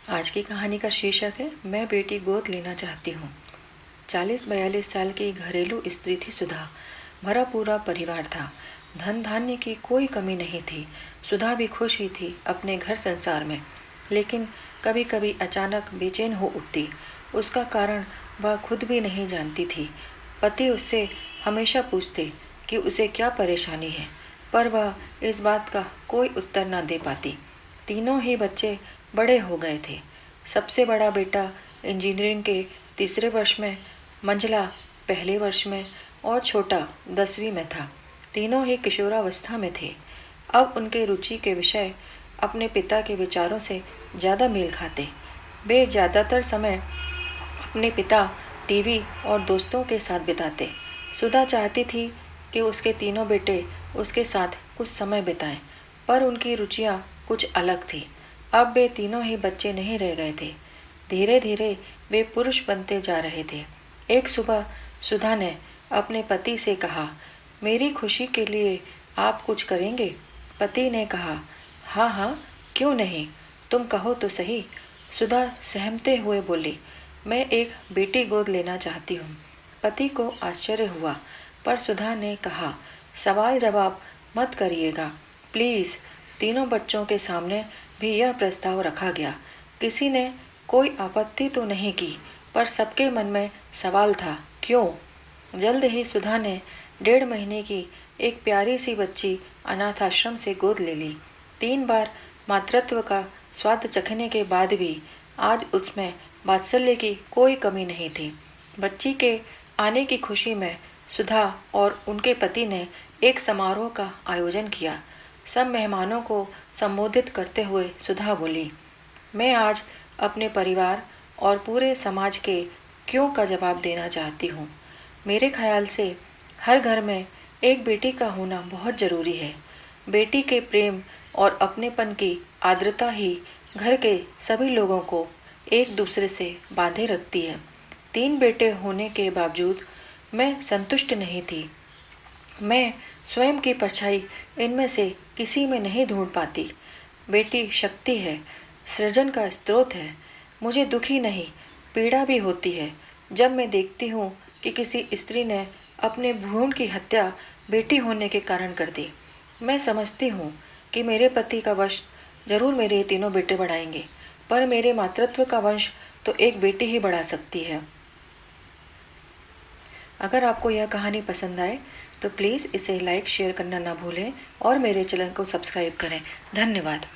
आज की कहानी का शीर्षक है मैं बेटी गोद लेना चाहती हूँ। 40-42 साल की घरेलू स्त्री थी सुधा। भरा पूरा परिवार था। धन धान्य की कोई कमी नहीं थी। सुधा भी खुश ही थी अपने घर संसार में, लेकिन कभी कभी अचानक बेचैन हो उठती। उसका कारण वह खुद भी नहीं जानती थी। पति उससे हमेशा पूछते कि उसे क्या परेशानी है, पर वह इस बात का कोई उत्तर न दे पाती। तीनों ही बच्चे बड़े हो गए थे। सबसे बड़ा बेटा इंजीनियरिंग के तीसरे वर्ष में, मंझला पहले वर्ष में और छोटा 10वीं में था। तीनों ही किशोरावस्था में थे। अब उनके रुचि के विषय अपने पिता के विचारों से ज़्यादा मेल खाते। वे ज़्यादातर समय अपने पिता, टीवी और दोस्तों के साथ बिताते। सुधा चाहती थी कि उसके तीनों बेटे उसके साथ कुछ समय बिताएं, पर उनकी रुचियां कुछ अलग थी। अब वे तीनों ही बच्चे नहीं रह गए थे। धीरे धीरे वे पुरुष बनते जा रहे थे। एक सुबह सुधा ने अपने पति से कहा, मेरी खुशी के लिए आप कुछ करेंगे? पति ने कहा, हाँ हाँ, क्यों नहीं, तुम कहो तो सही। सुधा सहमते हुए बोली, मैं एक बेटी गोद लेना चाहती हूँ। पति को आश्चर्य हुआ, पर सुधा ने कहा, सवाल जवाब मत करिएगा प्लीज़। तीनों बच्चों के सामने भी यह प्रस्ताव रखा गया। किसी ने कोई आपत्ति तो नहीं की, पर सबके मन में सवाल था, क्यों? जल्द ही सुधा ने 1.5 महीने की एक प्यारी सी बच्ची अनाथ आश्रम से गोद ले ली। 3 बार मातृत्व का स्वाद चखने के बाद भी आज उसमें वात्सल्य की कोई कमी नहीं थी। बच्ची के आने की खुशी में सुधा और उनके पति ने एक समारोह का आयोजन किया। सब मेहमानों को संबोधित करते हुए सुधा बोली, मैं आज अपने परिवार और पूरे समाज के क्यों का जवाब देना चाहती हूँ। मेरे ख्याल से हर घर में एक बेटी का होना बहुत ज़रूरी है। बेटी के प्रेम और अपनेपन की आर्द्रता ही घर के सभी लोगों को एक दूसरे से बांधे रखती है। 3 बेटे होने के बावजूद मैं संतुष्ट नहीं थी। मैं स्वयं की परछाई इनमें से किसी में नहीं ढूंढ पाती। बेटी शक्ति है, सृजन का स्रोत है। मुझे दुखी नहीं, पीड़ा भी होती है जब मैं देखती हूँ कि किसी स्त्री ने अपने भ्रूण की हत्या बेटी होने के कारण कर दी। मैं समझती हूँ कि मेरे पति का वंश जरूर मेरे तीनों बेटे बढ़ाएंगे, पर मेरे मातृत्व का वंश तो एक बेटी ही बढ़ा सकती है। अगर आपको यह कहानी पसंद आए तो प्लीज़ इसे लाइक शेयर करना ना भूलें और मेरे चैनल को सब्सक्राइब करें। धन्यवाद।